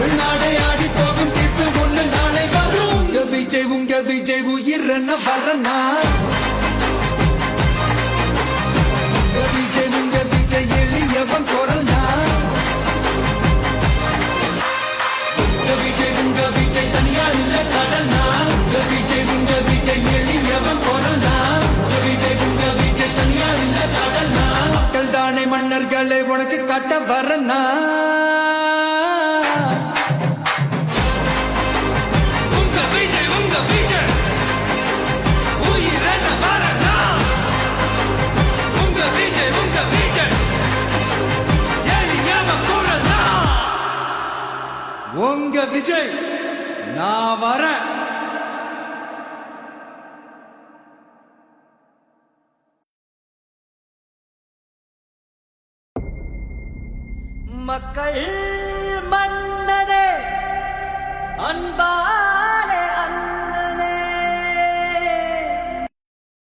தமிழ்நாடே ஆடி போகும் தீர்ப்பு ஒண்ணு நாளை வரும். உங்க விஜய் உயிரன வரனா. உங்க விஜய் எளியவன் குரல்னா. உங்க விஜய் தனியா இல்ல கடல்னா. உங்க விஜய் எளியவன் குரல்னா. உங்க விஜய் தனியா இல்ல கடல்னா. மக்கள் தானே மன்னர்களை உனக்கு காட்ட வரனா. உங்க விஜய் நான் வரேன். மக்கள்